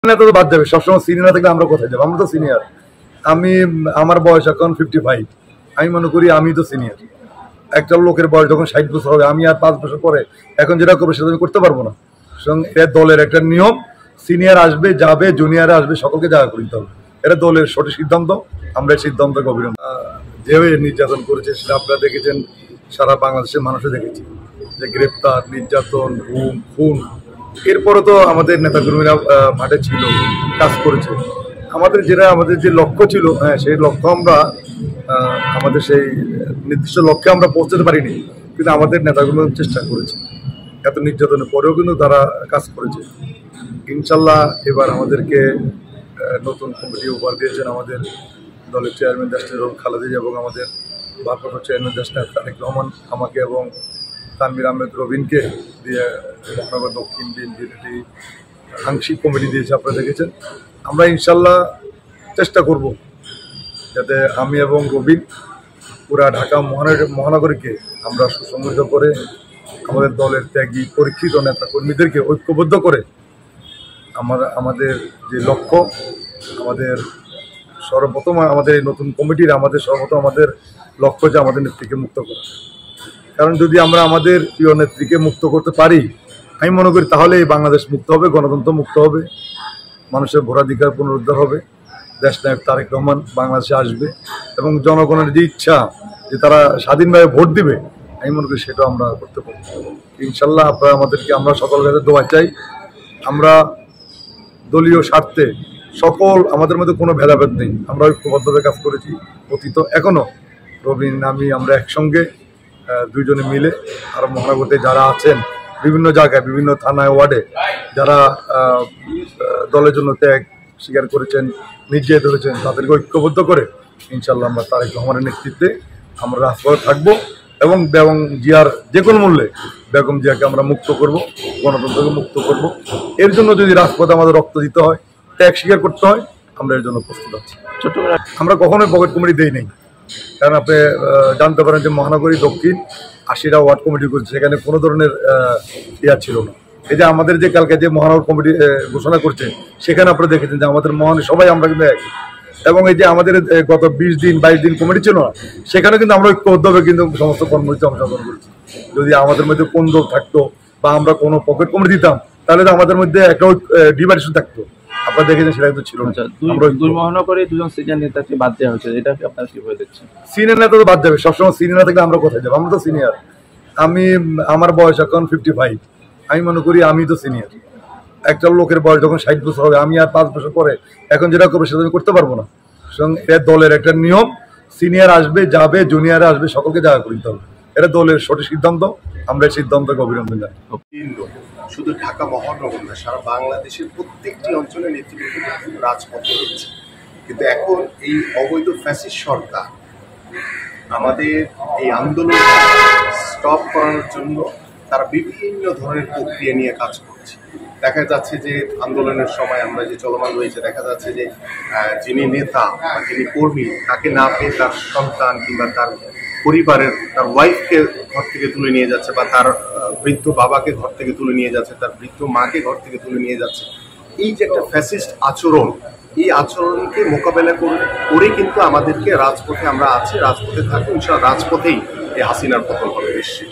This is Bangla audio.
তো বাদ যাবে, সবসময় সিনিয়র না থাকলে আমরা কোথায় যাবো? আমরা তো সিনিয়র। আমার বয়স এখন 55। আমি মনে করি আমি তো সিনিয়র। একটা লোকের বয়স যখন 60 বছর হবে, আমি আর 5 বছর পরে এখন যেটা করবো সেটা আমি করতে পারবো না। এটা দলের একটা নিয়ম। সিনিয়র আসবে, যাবে, জুনিয়র আসবে, সকলকে জায়গা করে দিতে হবে। এটা দলের সঠিক সিদ্ধান্ত। আমরা এই সিদ্ধান্তকে অবিলম্ব যেভাবে নির্যাতন করেছে সেটা আপনারা দেখেছেন, সারা বাংলাদেশের মানুষও দেখেছি যে গ্রেপ্তার, নির্যাতন, গুম, খুন। এরপরে তো আমাদের নেতাকর্মীরা মাঠে ছিল, কাজ করেছে। আমাদের যে লক্ষ্য ছিল, সেই লক্ষ্য আমরা আমাদের সেই নির্দিষ্ট লক্ষ্যে আমরা পৌঁছতে পারিনি, কিন্তু আমাদের নেতাগুলো চেষ্টা করেছে। এত নির্যাতনের পরেও কিন্তু তারা কাজ করেছে। ইনশাল্লাহ এবার আমাদেরকে নতুন কমিটি উপহার দিয়েছেন আমাদের দলের চেয়ারম্যান দেশনায়ক খালেদা জিয়া এবং আমাদের ভারপ্রাপ্ত চেয়ারম্যান দেশনায়ক তারেক রহমান আমাকে এবং তানভীর আহমেদ রবিনকে দিয়ে মহানগর দক্ষিণ বিএনপির একটি আংশিক কমিটি দিয়েছে, আপনারা দেখেছেন। আমরা ইনশাল্লাহ চেষ্টা করব যাতে আমি এবং রবিন পুরা ঢাকা মহানগরীকে আমরা সুসংগঠিত করে আমাদের দলের ত্যাগী পরীক্ষিত নেতা কর্মীদেরকে ঐক্যবদ্ধ করে আমাদের যে লক্ষ্য, আমাদের সর্বপ্রথম আমাদের এই নতুন কমিটির আমাদের লক্ষ্য যে আমাদের নেত্রীকে মুক্ত করা। কারণ যদি আমরা আমাদের প্রিয় নেত্রীকে মুক্ত করতে পারি, আমি মনে করি তাহলে এই বাংলাদেশ মুক্ত হবে, গণতন্ত্র মুক্ত হবে, মানুষের ভোটাধিকার পুনরুদ্ধার হবে, দেশনায়ক তারেক রহমান বাংলাদেশে আসবে এবং জনগণের যে ইচ্ছা যে তারা স্বাধীনভাবে ভোট দিবে, আমি মনে করি সেটাও আমরা করতে পারি। ইনশাল্লাহ আমরা সকলের কাছে দোয়া চাই। আমরা দলীয় স্বার্থে আমাদের মধ্যে কোনো ভেদাভেদ নেই। আমরা ঐক্যবদ্ধভাবে কাজ করেছি অতীত, এখনো রবিন আমরা একসঙ্গে দুইজনে মিলে আর মহানগরীতে যারা আছেন বিভিন্ন জায়গায়, বিভিন্ন থানায়, ওয়ার্ডে যারা দলের জন্য ত্যাগ স্বীকার করেছেন, নির্যাতিত হয়েছেন, তাদেরকে ঐক্যবদ্ধ করে ইনশাল্লাহ আমরা তারেক রহমানের নেতৃত্বে আমরা রাজপথে থাকবো এবং বেগম জিয়ার যে কোনো মূল্যে বেগম জিয়াকে আমরা মুক্ত করব, গণতন্ত্রকে মুক্ত করব। এর জন্য যদি রাজপথে আমাদের রক্ত দিতে হয়, ত্যাগ স্বীকার করতে হয়, আমরা এর জন্য প্রস্তুত আছি। আমরা কখনোই পকেট কমিটি দেই নেই, কারণ আপনি জানতে পারেন যে মহানগরী দক্ষিণ 80টা ওয়ার্ড কমিটি করেছে, সেখানে কোনো ধরনের ছিল না। এই যে আমাদের যে কালকে যে মহানগর কমিটি ঘোষণা করছে, সেখানে আপনারা দেখেছেন যে আমাদের সবাই আমরা কিন্তু এক। এবং এই যে আমাদের গত 20-22 দিন কমিটি ছিল না, সেখানে কিন্তু আমরা ঐক্যবদ্ধভাবে কিন্তু সমস্ত কর্মসূচিতে অংশগ্রহণ করেছি। যদি আমাদের মধ্যে কোন্দল থাকতো বা আমরা কোনো পকেট কমিটি দিতাম, তাহলে তো আমাদের মধ্যে একটা ডিভাইডেশন থাকতো। আপনারা দেখেছেন সেটা কিন্তু ছিল না। দুই মহানগরে দুজন সিনিয়র নেতাকে বাদ দেওয়া হয়েছে, এটা কি আপনারা কিভাবে দেখছেন? সিনিয়র নেতা তো বাদ যাবে, সবসময় সিনিয়র না থাকলে আমরা কোথায় যাবো? আমরা তো সিনিয়র। আমার বয়স এখন 55। আমি মনে করি আমি তো সিনিয়র। একটা লোকের বয়স যখন 60 বছর হবে, আমি আর 5 বছর পরে এখন যেটা করবো সেটা আমি করতে পারবো না। এটা দলের একটা নিয়ম। সিনিয়র আসবে, যাবে, জুনিয়র আসবে, সকলকে জায়গা করে দিতে হবে। এটা দলের সঠিক সিদ্ধান্ত। আমরা এই সিদ্ধান্তকে অবিলম্ব জানাই। শুধু ঢাকা মহানগর না, সারা বাংলাদেশের প্রত্যেকটি অঞ্চলে নেতৃবৃন্দ রাজপথে রয়েছে। কিন্তু এখন এই অবৈধ ফ্যাসিস্ট সরকার আমাদের এই আন্দোলন স্টপ করানোর জন্য তারা বিভিন্ন ধরনের প্রক্রিয়া নিয়ে কাজ করছে। দেখা যাচ্ছে যে আন্দোলনের সময় আমরা যে চলমান রয়েছে, দেখা যাচ্ছে যে যিনি নেতা বা যিনি কর্মী, তাকে না পেয়ে তার সন্তান কিংবা তার পরিবারের তার ওয়াইফকে ঘর থেকে তুলে নিয়ে যাচ্ছে, বা তার বৃদ্ধ বাবাকে ঘর থেকে তুলে নিয়ে যাচ্ছে, তার বৃদ্ধ মাকে ঘর থেকে তুলে নিয়ে যাচ্ছে। এই যে একটা ফ্যাসিস্ট আচরণ, এই আচরণকে মোকাবেলা করে কিন্তু আমাদেরকে রাজপথে আমরা আছি, রাজপথে থাকি, ইনশাআল্লাহ রাজপথেই এই হাসিনার পতন হবে নিশ্চিত।